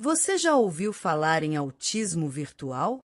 Você já ouviu falar em autismo virtual?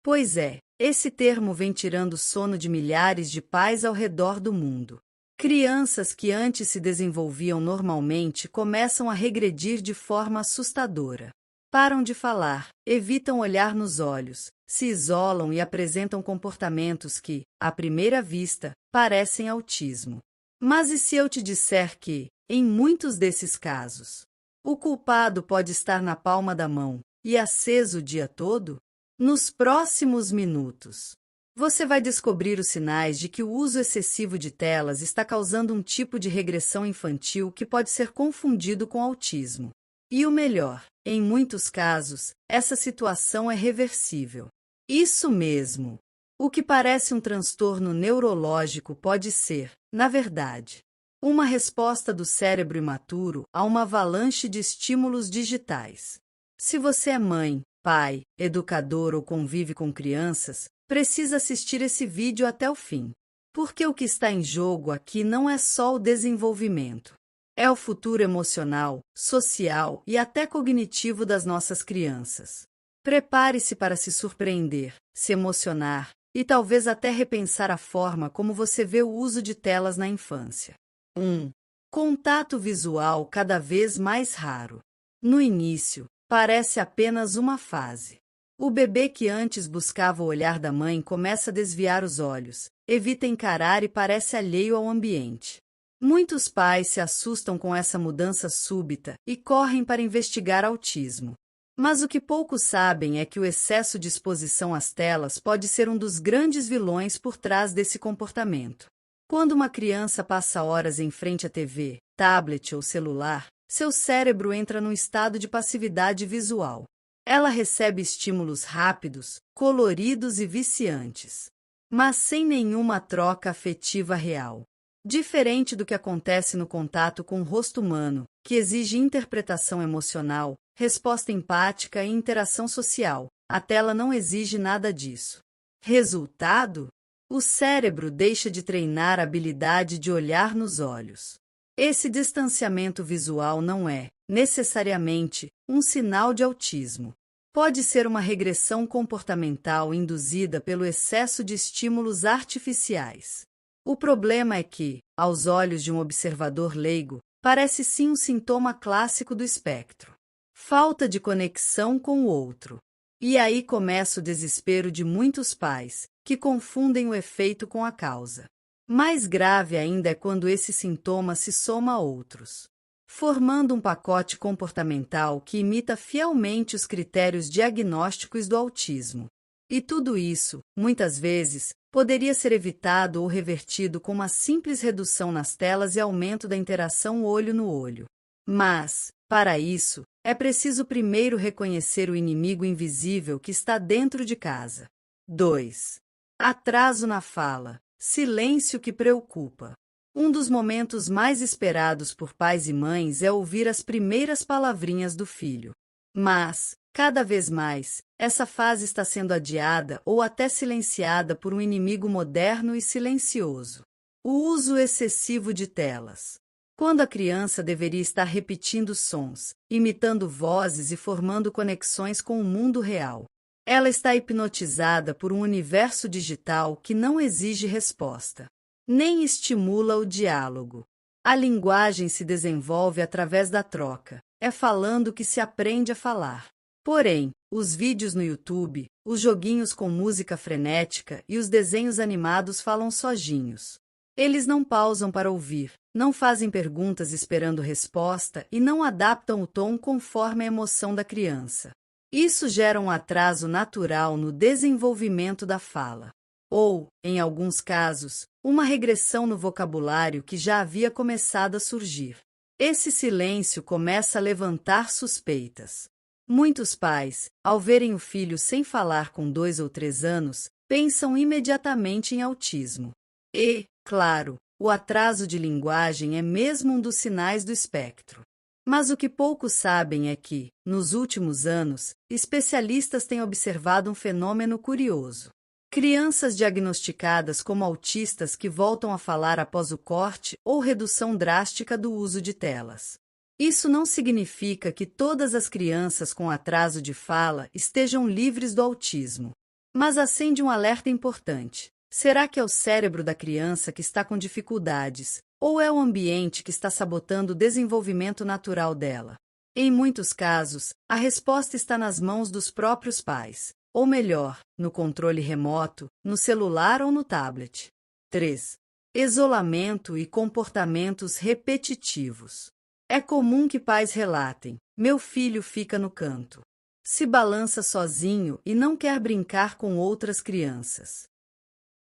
Pois é, esse termo vem tirando o sono de milhares de pais ao redor do mundo. Crianças que antes se desenvolviam normalmente começam a regredir de forma assustadora. Param de falar, evitam olhar nos olhos, se isolam e apresentam comportamentos que, à primeira vista, parecem autismo. Mas e se eu te disser que, em muitos desses casos, o culpado pode estar na palma da mão e aceso o dia todo? Nos próximos minutos, você vai descobrir os sinais de que o uso excessivo de telas está causando um tipo de regressão infantil que pode ser confundido com autismo. E o melhor, em muitos casos, essa situação é reversível. Isso mesmo! O que parece um transtorno neurológico pode ser, na verdade, uma resposta do cérebro imaturo a uma avalanche de estímulos digitais. Se você é mãe, pai, educador ou convive com crianças, precisa assistir esse vídeo até o fim. Porque o que está em jogo aqui não é só o desenvolvimento. É o futuro emocional, social e até cognitivo das nossas crianças. Prepare-se para se surpreender, se emocionar e talvez até repensar a forma como você vê o uso de telas na infância. 1. Contato visual cada vez mais raro. No início, parece apenas uma fase. O bebê que antes buscava o olhar da mãe começa a desviar os olhos, evita encarar e parece alheio ao ambiente. Muitos pais se assustam com essa mudança súbita e correm para investigar autismo. Mas o que poucos sabem é que o excesso de exposição às telas pode ser um dos grandes vilões por trás desse comportamento. Quando uma criança passa horas em frente à TV, tablet ou celular, seu cérebro entra num estado de passividade visual. Ela recebe estímulos rápidos, coloridos e viciantes, mas sem nenhuma troca afetiva real. Diferente do que acontece no contato com o rosto humano, que exige interpretação emocional, resposta empática e interação social, a tela não exige nada disso. Resultado? O cérebro deixa de treinar a habilidade de olhar nos olhos. Esse distanciamento visual não é, necessariamente, um sinal de autismo. Pode ser uma regressão comportamental induzida pelo excesso de estímulos artificiais. O problema é que, aos olhos de um observador leigo, parece sim um sintoma clássico do espectro. Falta de conexão com o outro. E aí começa o desespero de muitos pais, que confundem o efeito com a causa. Mais grave ainda é quando esse sintoma se soma a outros, formando um pacote comportamental que imita fielmente os critérios diagnósticos do autismo. E tudo isso, muitas vezes, poderia ser evitado ou revertido com uma simples redução nas telas e aumento da interação olho no olho. Mas, para isso, é preciso primeiro reconhecer o inimigo invisível que está dentro de casa. 2. Atraso na fala. Silêncio que preocupa. Um dos momentos mais esperados por pais e mães é ouvir as primeiras palavrinhas do filho. Mas, cada vez mais, essa fase está sendo adiada ou até silenciada por um inimigo moderno e silencioso: o uso excessivo de telas. Quando a criança deveria estar repetindo sons, imitando vozes e formando conexões com o mundo real, ela está hipnotizada por um universo digital que não exige resposta, nem estimula o diálogo. A linguagem se desenvolve através da troca, é falando que se aprende a falar. Porém, os vídeos no YouTube, os joguinhos com música frenética e os desenhos animados falam sozinhos. Eles não pausam para ouvir, não fazem perguntas esperando resposta e não adaptam o tom conforme a emoção da criança. Isso gera um atraso natural no desenvolvimento da fala. Ou, em alguns casos, uma regressão no vocabulário que já havia começado a surgir. Esse silêncio começa a levantar suspeitas. Muitos pais, ao verem o filho sem falar com 2 ou 3 anos, pensam imediatamente em autismo. E, claro, o atraso de linguagem é mesmo um dos sinais do espectro. Mas o que poucos sabem é que, nos últimos anos, especialistas têm observado um fenômeno curioso. Crianças diagnosticadas como autistas que voltam a falar após o corte ou redução drástica do uso de telas. Isso não significa que todas as crianças com atraso de fala estejam livres do autismo, mas acende um alerta importante. Será que é o cérebro da criança que está com dificuldades, ou é o ambiente que está sabotando o desenvolvimento natural dela? Em muitos casos, a resposta está nas mãos dos próprios pais, ou melhor, no controle remoto, no celular ou no tablet. 3. Isolamento e comportamentos repetitivos. É comum que pais relatem: meu filho fica no canto, se balança sozinho e não quer brincar com outras crianças.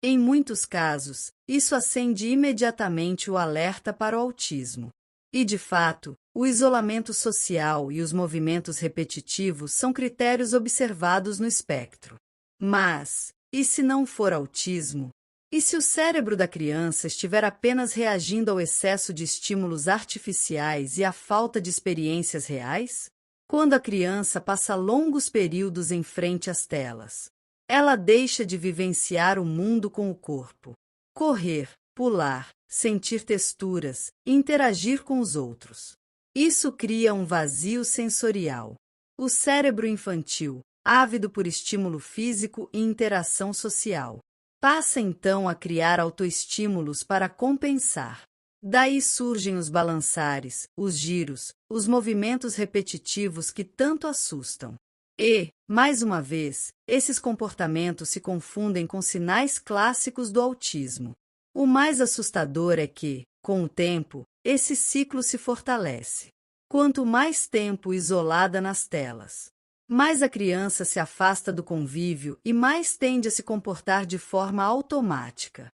Em muitos casos, isso acende imediatamente o alerta para o autismo. E, de fato, o isolamento social e os movimentos repetitivos são critérios observados no espectro. Mas, e se não for autismo? E se o cérebro da criança estiver apenas reagindo ao excesso de estímulos artificiais e à falta de experiências reais? Quando a criança passa longos períodos em frente às telas, ela deixa de vivenciar o mundo com o corpo. Correr, pular, sentir texturas, interagir com os outros. Isso cria um vazio sensorial. O cérebro infantil, ávido por estímulo físico e interação social, passa então a criar autoestímulos para compensar. Daí surgem os balançares, os giros, os movimentos repetitivos que tanto assustam. E, mais uma vez, esses comportamentos se confundem com sinais clássicos do autismo. O mais assustador é que, com o tempo, esse ciclo se fortalece. Quanto mais tempo isolada nas telas, mais a criança se afasta do convívio e mais tende a se comportar de forma automática.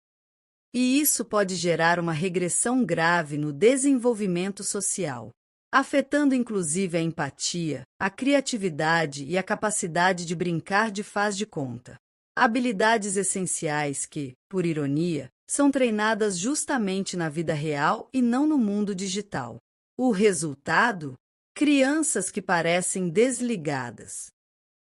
E isso pode gerar uma regressão grave no desenvolvimento social, afetando inclusive a empatia, a criatividade e a capacidade de brincar de faz de conta. Habilidades essenciais que, por ironia, são treinadas justamente na vida real e não no mundo digital. O resultado? Crianças que parecem desligadas,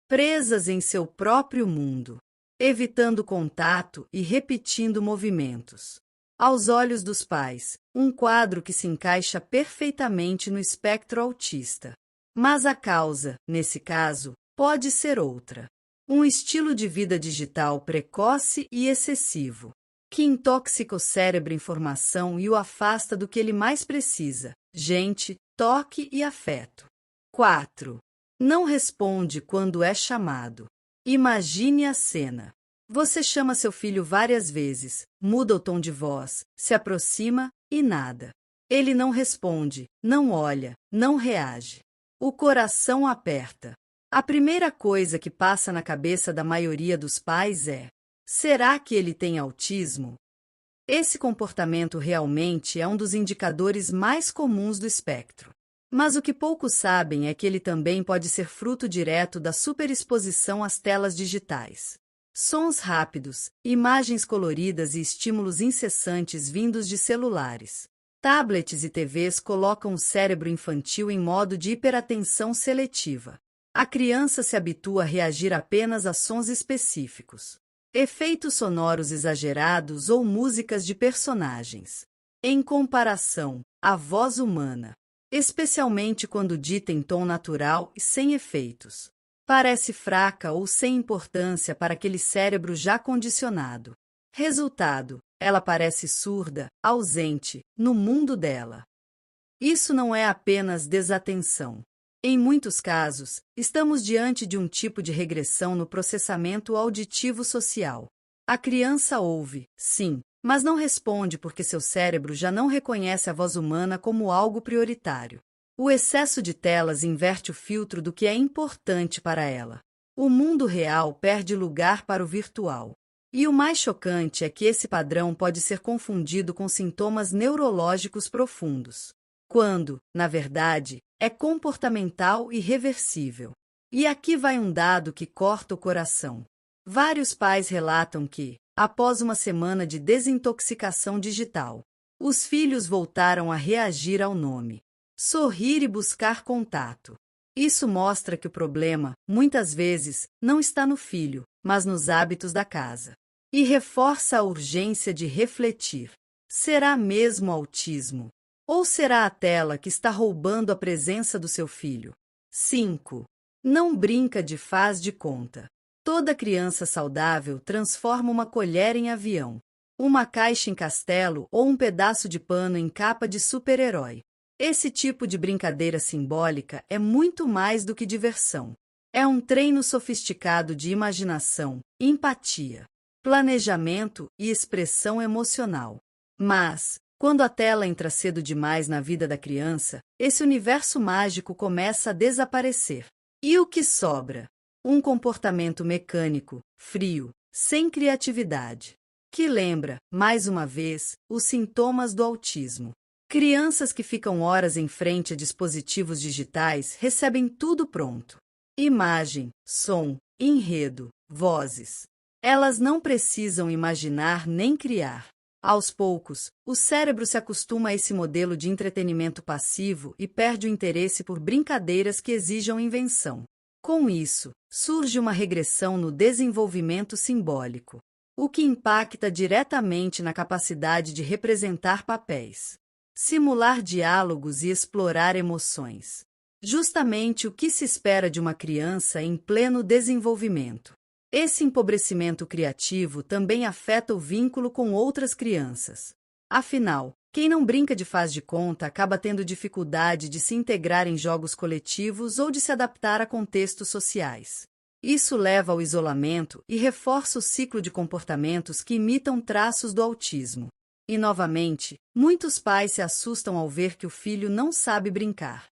presas em seu próprio mundo, evitando contato e repetindo movimentos. Aos olhos dos pais, um quadro que se encaixa perfeitamente no espectro autista. Mas a causa, nesse caso, pode ser outra. Um estilo de vida digital precoce e excessivo, que intoxica o cérebro em informação e o afasta do que ele mais precisa: gente, toque e afeto. 4. Não responde quando é chamado. Imagine a cena. Você chama seu filho várias vezes, muda o tom de voz, se aproxima e nada. Ele não responde, não olha, não reage. O coração aperta. A primeira coisa que passa na cabeça da maioria dos pais é: será que ele tem autismo? Esse comportamento realmente é um dos indicadores mais comuns do espectro. Mas o que poucos sabem é que ele também pode ser fruto direto da superexposição às telas digitais. Sons rápidos, imagens coloridas e estímulos incessantes vindos de celulares. Tablets e TVs colocam o cérebro infantil em modo de hiperatenção seletiva. A criança se habitua a reagir apenas a sons específicos, efeitos sonoros exagerados ou músicas de personagens. Em comparação, a voz humana, especialmente quando dita em tom natural e sem efeitos, parece fraca ou sem importância para aquele cérebro já condicionado. Resultado: ela parece surda, ausente, no mundo dela. Isso não é apenas desatenção. Em muitos casos, estamos diante de um tipo de regressão no processamento auditivo social. A criança ouve, sim, mas não responde porque seu cérebro já não reconhece a voz humana como algo prioritário. O excesso de telas inverte o filtro do que é importante para ela. O mundo real perde lugar para o virtual. E o mais chocante é que esse padrão pode ser confundido com sintomas neurológicos profundos, quando, na verdade, é comportamental e reversível. E aqui vai um dado que corta o coração. Vários pais relatam que, após uma semana de desintoxicação digital, os filhos voltaram a reagir ao nome, sorrir e buscar contato. Isso mostra que o problema, muitas vezes, não está no filho, mas nos hábitos da casa. E reforça a urgência de refletir. Será mesmo autismo? Ou será a tela que está roubando a presença do seu filho? 5. Não brinca de faz de conta. Toda criança saudável transforma uma colher em avião, uma caixa em castelo ou um pedaço de pano em capa de super-herói. Esse tipo de brincadeira simbólica é muito mais do que diversão. É um treino sofisticado de imaginação, empatia, planejamento e expressão emocional. Mas, quando a tela entra cedo demais na vida da criança, esse universo mágico começa a desaparecer. E o que sobra? Um comportamento mecânico, frio, sem criatividade, que lembra, mais uma vez, os sintomas do autismo. Crianças que ficam horas em frente a dispositivos digitais recebem tudo pronto. Imagem, som, enredo, vozes. Elas não precisam imaginar nem criar. Aos poucos, o cérebro se acostuma a esse modelo de entretenimento passivo e perde o interesse por brincadeiras que exijam invenção. Com isso, surge uma regressão no desenvolvimento simbólico, o que impacta diretamente na capacidade de representar papéis, simular diálogos e explorar emoções. Justamente o que se espera de uma criança em pleno desenvolvimento. Esse empobrecimento criativo também afeta o vínculo com outras crianças. Afinal, quem não brinca de faz de conta acaba tendo dificuldade de se integrar em jogos coletivos ou de se adaptar a contextos sociais. Isso leva ao isolamento e reforça o ciclo de comportamentos que imitam traços do autismo. E, novamente, muitos pais se assustam ao ver que o filho não sabe brincar.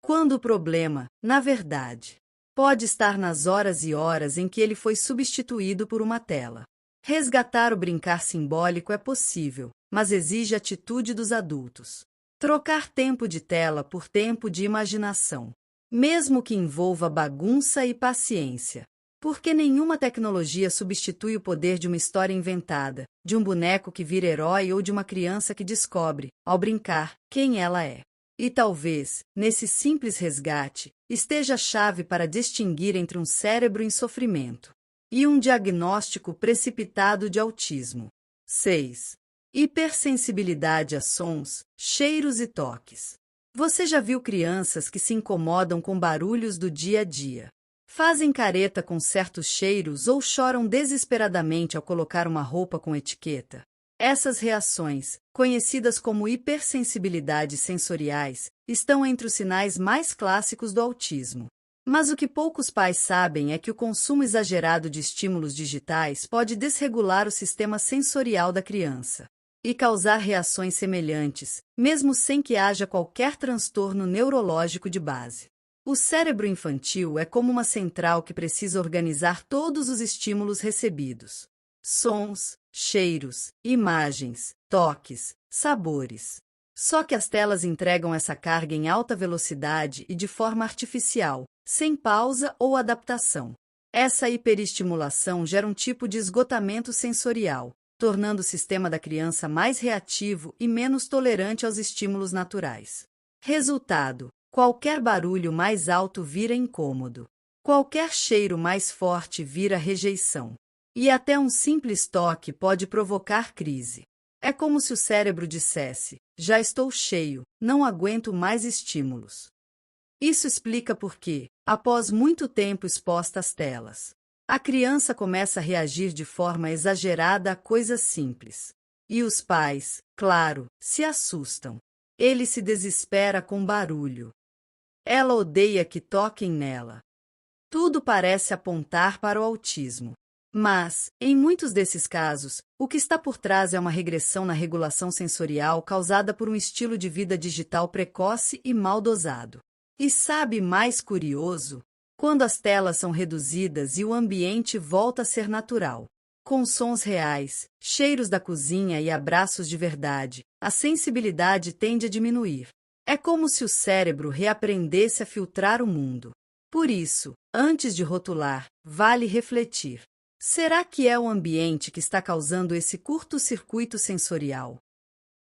Quando o problema, na verdade, pode estar nas horas e horas em que ele foi substituído por uma tela. Resgatar o brincar simbólico é possível, mas exige atitude dos adultos. Trocar tempo de tela por tempo de imaginação, mesmo que envolva bagunça e paciência. Porque nenhuma tecnologia substitui o poder de uma história inventada, de um boneco que vira herói ou de uma criança que descobre, ao brincar, quem ela é. E talvez, nesse simples resgate, esteja a chave para distinguir entre um cérebro em sofrimento e um diagnóstico precipitado de autismo. 6. Hipersensibilidade a sons, cheiros e toques. Você já viu crianças que se incomodam com barulhos do dia a dia? Fazem careta com certos cheiros ou choram desesperadamente ao colocar uma roupa com etiqueta? Essas reações, conhecidas como hipersensibilidades sensoriais, estão entre os sinais mais clássicos do autismo. Mas o que poucos pais sabem é que o consumo exagerado de estímulos digitais pode desregular o sistema sensorial da criança e causar reações semelhantes, mesmo sem que haja qualquer transtorno neurológico de base. O cérebro infantil é como uma central que precisa organizar todos os estímulos recebidos. Sons, cheiros, imagens, toques, sabores. Só que as telas entregam essa carga em alta velocidade e de forma artificial, sem pausa ou adaptação. Essa hiperestimulação gera um tipo de esgotamento sensorial, tornando o sistema da criança mais reativo e menos tolerante aos estímulos naturais. Resultado: qualquer barulho mais alto vira incômodo. Qualquer cheiro mais forte vira rejeição. E até um simples toque pode provocar crise. É como se o cérebro dissesse: já estou cheio, não aguento mais estímulos. Isso explica por que, após muito tempo exposta às telas, a criança começa a reagir de forma exagerada a coisas simples. E os pais, claro, se assustam. Ele se desespera com barulho. Ela odeia que toquem nela. Tudo parece apontar para o autismo. Mas, em muitos desses casos, o que está por trás é uma regressão na regulação sensorial causada por um estilo de vida digital precoce e mal dosado. E sabe mais curioso? Quando as telas são reduzidas e o ambiente volta a ser natural, com sons reais, cheiros da cozinha e abraços de verdade, a sensibilidade tende a diminuir. É como se o cérebro reaprendesse a filtrar o mundo. Por isso, antes de rotular, vale refletir. Será que é o ambiente que está causando esse curto-circuito sensorial?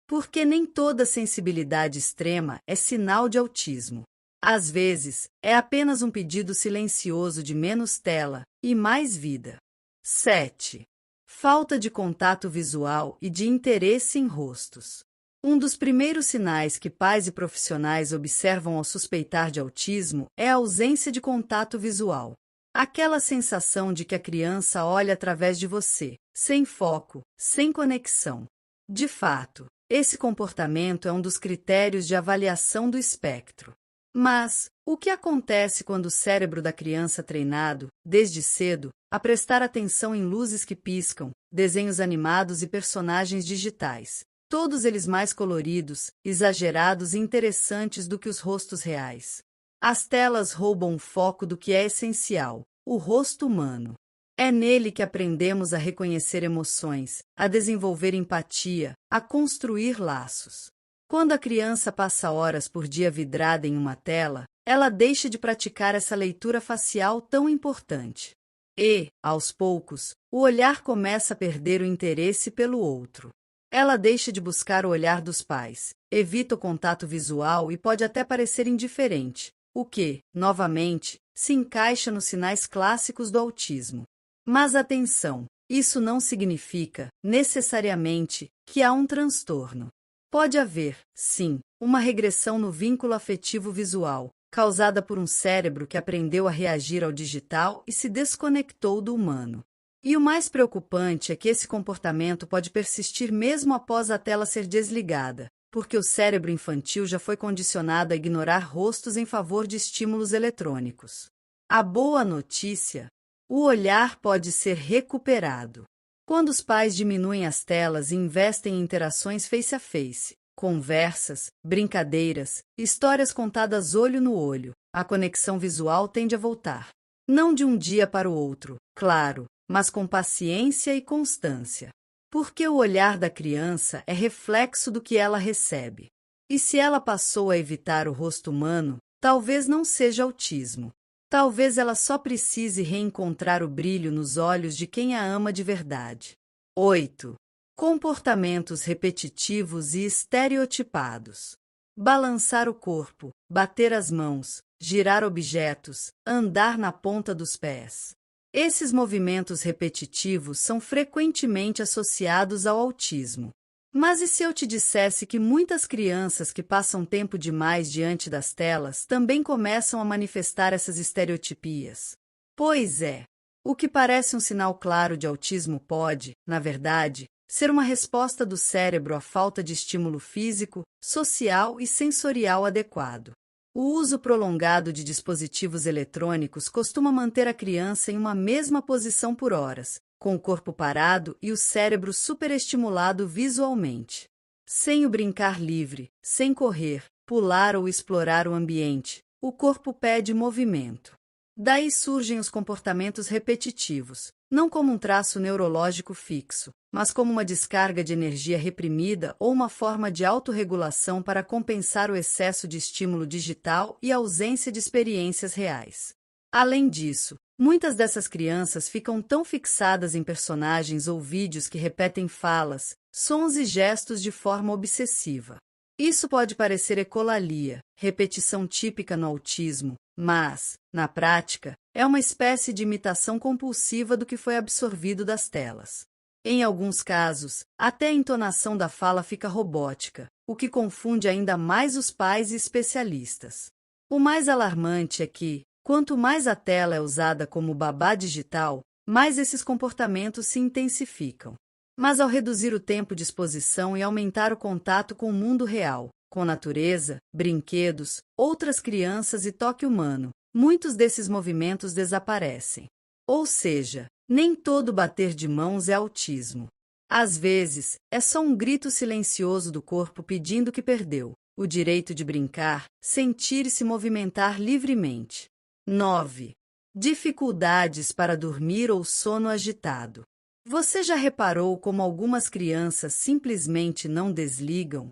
Porque nem toda sensibilidade extrema é sinal de autismo. Às vezes, é apenas um pedido silencioso de menos tela e mais vida. 7. Falta de contato visual e de interesse em rostos. Um dos primeiros sinais que pais e profissionais observam ao suspeitar de autismo é a ausência de contato visual. Aquela sensação de que a criança olha através de você, sem foco, sem conexão. De fato, esse comportamento é um dos critérios de avaliação do espectro. Mas, o que acontece quando o cérebro da criança é treinado, desde cedo, a prestar atenção em luzes que piscam, desenhos animados e personagens digitais, todos eles mais coloridos, exagerados e interessantes do que os rostos reais? As telas roubam o foco do que é essencial, o rosto humano. É nele que aprendemos a reconhecer emoções, a desenvolver empatia, a construir laços. Quando a criança passa horas por dia vidrada em uma tela, ela deixa de praticar essa leitura facial tão importante. E, aos poucos, o olhar começa a perder o interesse pelo outro. Ela deixa de buscar o olhar dos pais, evita o contato visual e pode até parecer indiferente, o que, novamente, se encaixa nos sinais clássicos do autismo. Mas atenção, isso não significa, necessariamente, que há um transtorno. Pode haver, sim, uma regressão no vínculo afetivo visual, causada por um cérebro que aprendeu a reagir ao digital e se desconectou do humano. E o mais preocupante é que esse comportamento pode persistir mesmo após a tela ser desligada, porque o cérebro infantil já foi condicionado a ignorar rostos em favor de estímulos eletrônicos. A boa notícia: o olhar pode ser recuperado. Quando os pais diminuem as telas e investem em interações face a face, conversas, brincadeiras, histórias contadas olho no olho, a conexão visual tende a voltar. Não de um dia para o outro, claro, mas com paciência e constância. Porque o olhar da criança é reflexo do que ela recebe. E se ela passou a evitar o rosto humano, talvez não seja autismo. Talvez ela só precise reencontrar o brilho nos olhos de quem a ama de verdade. 8. Comportamentos repetitivos e estereotipados. Balançar o corpo, bater as mãos, girar objetos, andar na ponta dos pés. Esses movimentos repetitivos são frequentemente associados ao autismo. Mas e se eu te dissesse que muitas crianças que passam tempo demais diante das telas também começam a manifestar essas estereotipias? Pois é, o que parece um sinal claro de autismo pode, na verdade, ser uma resposta do cérebro à falta de estímulo físico, social e sensorial adequado. O uso prolongado de dispositivos eletrônicos costuma manter a criança em uma mesma posição por horas, com o corpo parado e o cérebro superestimulado visualmente. Sem o brincar livre, sem correr, pular ou explorar o ambiente, o corpo pede movimento. Daí surgem os comportamentos repetitivos, não como um traço neurológico fixo, mas como uma descarga de energia reprimida ou uma forma de autorregulação para compensar o excesso de estímulo digital e a ausência de experiências reais. Além disso, muitas dessas crianças ficam tão fixadas em personagens ou vídeos que repetem falas, sons e gestos de forma obsessiva. Isso pode parecer ecolalia, repetição típica no autismo, mas, na prática, é uma espécie de imitação compulsiva do que foi absorvido das telas. Em alguns casos, até a entonação da fala fica robótica, o que confunde ainda mais os pais e especialistas. O mais alarmante é que, quanto mais a tela é usada como babá digital, mais esses comportamentos se intensificam. Mas ao reduzir o tempo de exposição e aumentar o contato com o mundo real, com natureza, brinquedos, outras crianças e toque humano, muitos desses movimentos desaparecem. Ou seja, nem todo bater de mãos é autismo. Às vezes, é só um grito silencioso do corpo pedindo que perdeu o direito de brincar, sentir e se movimentar livremente. 9. Dificuldades para dormir ou sono agitado. Você já reparou como algumas crianças simplesmente não desligam?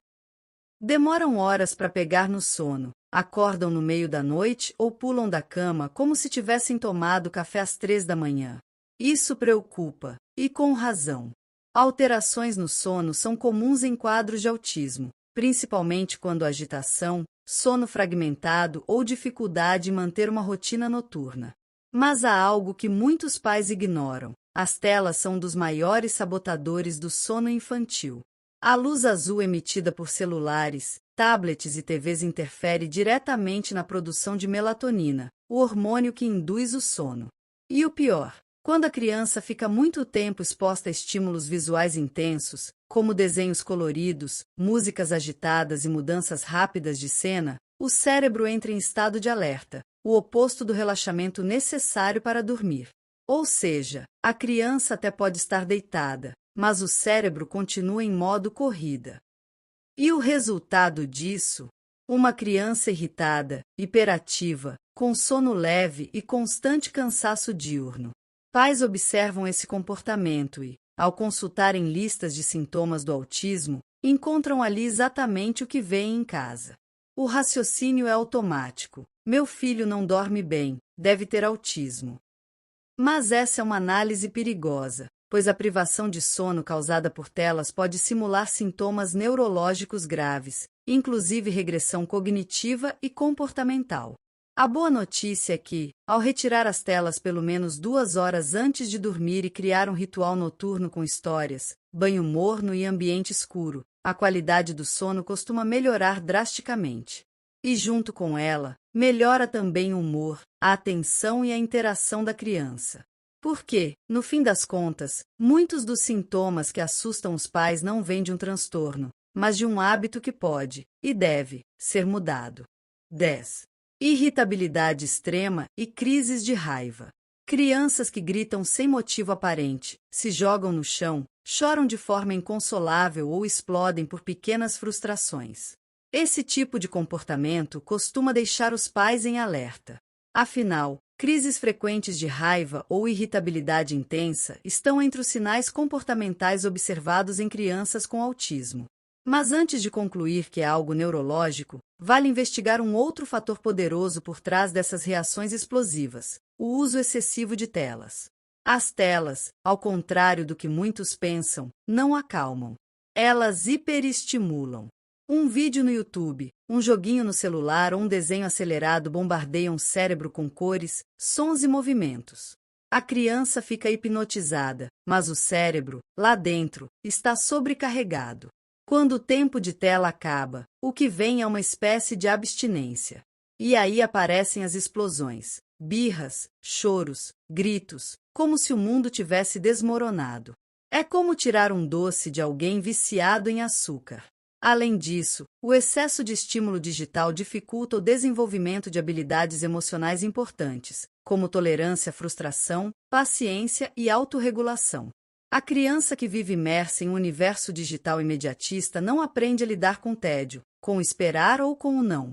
Demoram horas para pegar no sono, acordam no meio da noite ou pulam da cama como se tivessem tomado café às 3 da manhã. Isso preocupa, e com razão. Alterações no sono são comuns em quadros de autismo, principalmente quando agitação, sono fragmentado ou dificuldade em manter uma rotina noturna. Mas há algo que muitos pais ignoram. As telas são um dos maiores sabotadores do sono infantil. A luz azul emitida por celulares, tablets e TVs interfere diretamente na produção de melatonina, o hormônio que induz o sono. E o pior, quando a criança fica muito tempo exposta a estímulos visuais intensos, como desenhos coloridos, músicas agitadas e mudanças rápidas de cena, o cérebro entra em estado de alerta, o oposto do relaxamento necessário para dormir. Ou seja, a criança até pode estar deitada, mas o cérebro continua em modo corrida. E o resultado disso? Uma criança irritada, hiperativa, com sono leve e constante cansaço diurno. Pais observam esse comportamento e, ao consultarem listas de sintomas do autismo, encontram ali exatamente o que veem em casa. O raciocínio é automático. Meu filho não dorme bem, deve ter autismo. Mas essa é uma análise perigosa, pois a privação de sono causada por telas pode simular sintomas neurológicos graves, inclusive regressão cognitiva e comportamental. A boa notícia é que, ao retirar as telas pelo menos 2 horas antes de dormir e criar um ritual noturno com histórias, banho morno e ambiente escuro, a qualidade do sono costuma melhorar drasticamente. E junto com ela, melhora também o humor, a atenção e a interação da criança. Porque, no fim das contas, muitos dos sintomas que assustam os pais não vêm de um transtorno, mas de um hábito que pode, e deve, ser mudado. 10. Irritabilidade extrema e crises de raiva. Crianças que gritam sem motivo aparente, se jogam no chão, choram de forma inconsolável ou explodem por pequenas frustrações. Esse tipo de comportamento costuma deixar os pais em alerta. Afinal, crises frequentes de raiva ou irritabilidade intensa estão entre os sinais comportamentais observados em crianças com autismo. Mas antes de concluir que é algo neurológico, vale investigar um outro fator poderoso por trás dessas reações explosivas: o uso excessivo de telas. As telas, ao contrário do que muitos pensam, não acalmam. Elas hiperestimulam. Um vídeo no YouTube, um joguinho no celular ou um desenho acelerado bombardeiam o cérebro com cores, sons e movimentos. A criança fica hipnotizada, mas o cérebro, lá dentro, está sobrecarregado. Quando o tempo de tela acaba, o que vem é uma espécie de abstinência. E aí aparecem as explosões, birras, choros, gritos, como se o mundo tivesse desmoronado. É como tirar um doce de alguém viciado em açúcar. Além disso, o excesso de estímulo digital dificulta o desenvolvimento de habilidades emocionais importantes, como tolerância à frustração, paciência e autorregulação. A criança que vive imersa em um universo digital imediatista não aprende a lidar com o tédio, com o esperar ou com o não.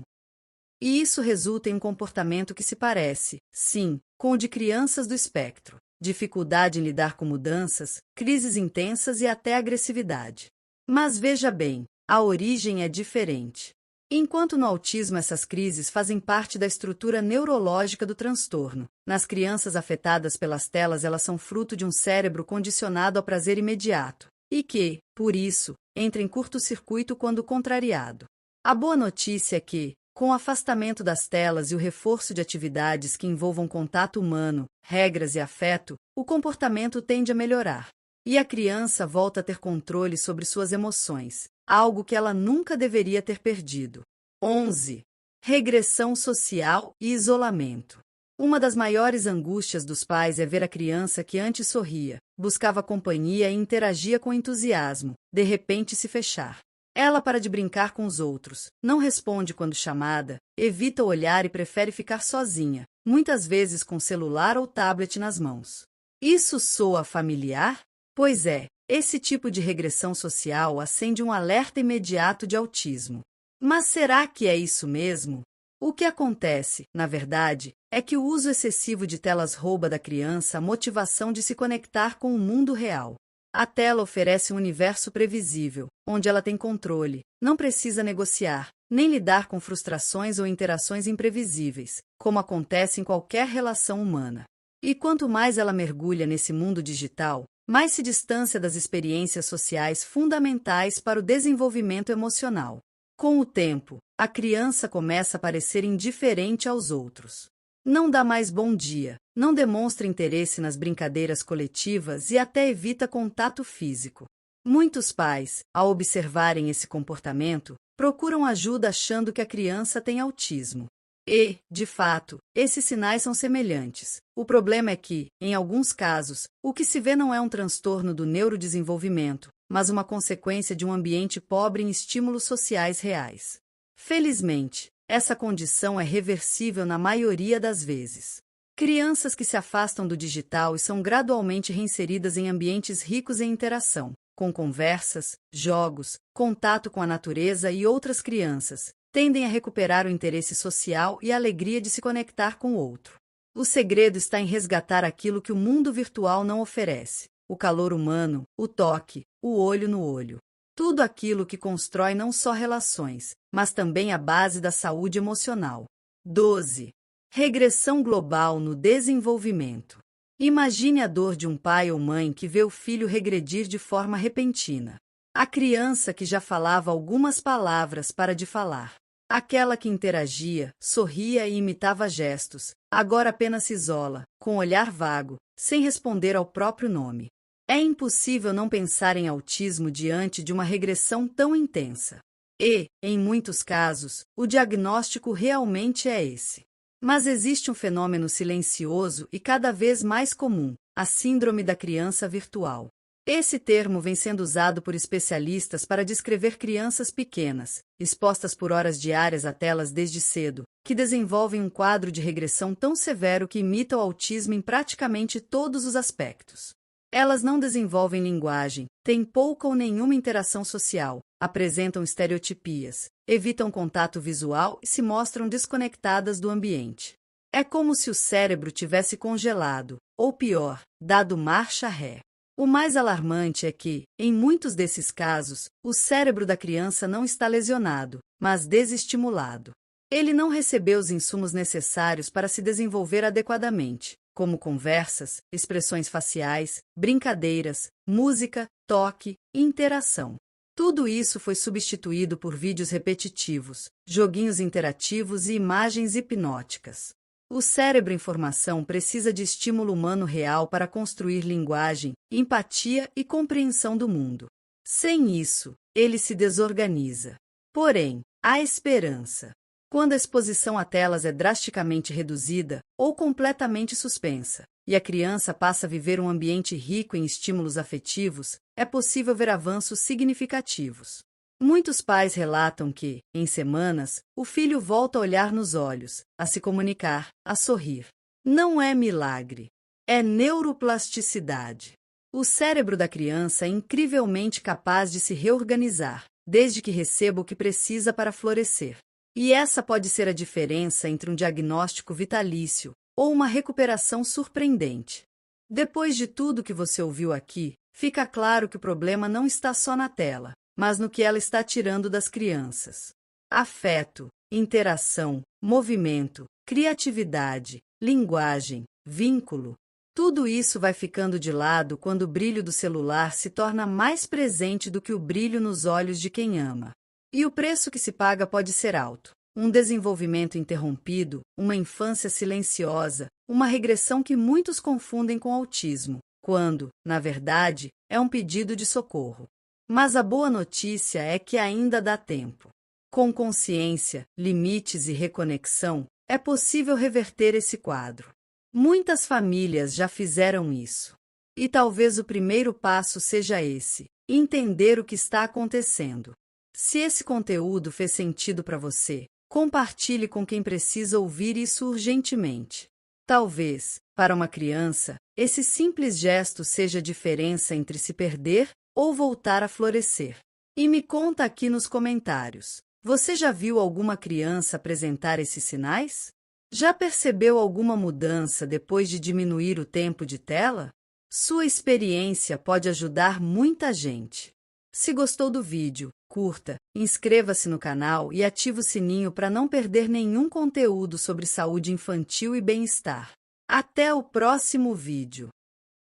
E isso resulta em um comportamento que se parece, sim, com o de crianças do espectro: dificuldade em lidar com mudanças, crises intensas e até agressividade. Mas veja bem, a origem é diferente. Enquanto no autismo essas crises fazem parte da estrutura neurológica do transtorno, nas crianças afetadas pelas telas elas são fruto de um cérebro condicionado ao prazer imediato, e que, por isso, entra em curto-circuito quando contrariado. A boa notícia é que, com o afastamento das telas e o reforço de atividades que envolvam contato humano, regras e afeto, o comportamento tende a melhorar. E a criança volta a ter controle sobre suas emoções, algo que ela nunca deveria ter perdido. 11. Regressão social e isolamento. Uma das maiores angústias dos pais é ver a criança que antes sorria, buscava companhia e interagia com entusiasmo, de repente se fechar. Ela para de brincar com os outros, não responde quando chamada, evita olhar e prefere ficar sozinha, muitas vezes com celular ou tablet nas mãos. Isso soa familiar? Pois é, esse tipo de regressão social acende um alerta imediato de autismo. Mas será que é isso mesmo? O que acontece, na verdade, é que o uso excessivo de telas rouba da criança a motivação de se conectar com o mundo real. A tela oferece um universo previsível, onde ela tem controle, não precisa negociar, nem lidar com frustrações ou interações imprevisíveis, como acontece em qualquer relação humana. E quanto mais ela mergulha nesse mundo digital, mais se distancia das experiências sociais fundamentais para o desenvolvimento emocional. Com o tempo, a criança começa a parecer indiferente aos outros. Não dá mais bom dia, não demonstra interesse nas brincadeiras coletivas e até evita contato físico. Muitos pais, ao observarem esse comportamento, procuram ajuda achando que a criança tem autismo. E, de fato, esses sinais são semelhantes. O problema é que, em alguns casos, o que se vê não é um transtorno do neurodesenvolvimento, mas uma consequência de um ambiente pobre em estímulos sociais reais. Felizmente, essa condição é reversível na maioria das vezes. Crianças que se afastam do digital e são gradualmente reinseridas em ambientes ricos em interação, com conversas, jogos, contato com a natureza e outras crianças, tendem a recuperar o interesse social e a alegria de se conectar com o outro. O segredo está em resgatar aquilo que o mundo virtual não oferece: o calor humano, o toque, o olho no olho. Tudo aquilo que constrói não só relações, mas também a base da saúde emocional. 12. Regressão global no desenvolvimento. Imagine a dor de um pai ou mãe que vê o filho regredir de forma repentina. A criança que já falava algumas palavras para de falar. Aquela que interagia, sorria e imitava gestos, agora apenas se isola, com olhar vago, sem responder ao próprio nome. É impossível não pensar em autismo diante de uma regressão tão intensa. E, em muitos casos, o diagnóstico realmente é esse. Mas existe um fenômeno silencioso e cada vez mais comum: a síndrome da criança virtual. Esse termo vem sendo usado por especialistas para descrever crianças pequenas, expostas por horas diárias a telas desde cedo, que desenvolvem um quadro de regressão tão severo que imita o autismo em praticamente todos os aspectos. Elas não desenvolvem linguagem, têm pouca ou nenhuma interação social, apresentam estereotipias, evitam contato visual e se mostram desconectadas do ambiente. É como se o cérebro tivesse congelado, ou pior, dado marcha ré. O mais alarmante é que, em muitos desses casos, o cérebro da criança não está lesionado, mas desestimulado. Ele não recebeu os insumos necessários para se desenvolver adequadamente, como conversas, expressões faciais, brincadeiras, música, toque e interação. Tudo isso foi substituído por vídeos repetitivos, joguinhos interativos e imagens hipnóticas. O cérebro em formação precisa de estímulo humano real para construir linguagem, empatia e compreensão do mundo. Sem isso, ele se desorganiza. Porém, há esperança. Quando a exposição a telas é drasticamente reduzida ou completamente suspensa, e a criança passa a viver um ambiente rico em estímulos afetivos, é possível ver avanços significativos. Muitos pais relatam que, em semanas, o filho volta a olhar nos olhos, a se comunicar, a sorrir. Não é milagre. É neuroplasticidade. O cérebro da criança é incrivelmente capaz de se reorganizar, desde que receba o que precisa para florescer. E essa pode ser a diferença entre um diagnóstico vitalício ou uma recuperação surpreendente. Depois de tudo que você ouviu aqui, fica claro que o problema não está só na tela, mas no que ela está tirando das crianças. Afeto, interação, movimento, criatividade, linguagem, vínculo. Tudo isso vai ficando de lado quando o brilho do celular se torna mais presente do que o brilho nos olhos de quem ama. E o preço que se paga pode ser alto. Um desenvolvimento interrompido, uma infância silenciosa, uma regressão que muitos confundem com autismo, quando, na verdade, é um pedido de socorro. Mas a boa notícia é que ainda dá tempo. Com consciência, limites e reconexão, é possível reverter esse quadro. Muitas famílias já fizeram isso. E talvez o primeiro passo seja esse: entender o que está acontecendo. Se esse conteúdo fez sentido para você, compartilhe com quem precisa ouvir isso urgentemente. Talvez, para uma criança, esse simples gesto seja a diferença entre se perder ou voltar a florescer. E me conta aqui nos comentários: você já viu alguma criança apresentar esses sinais? Já percebeu alguma mudança depois de diminuir o tempo de tela? Sua experiência pode ajudar muita gente. Se gostou do vídeo, curta, inscreva-se no canal e ative o sininho para não perder nenhum conteúdo sobre saúde infantil e bem-estar. Até o próximo vídeo!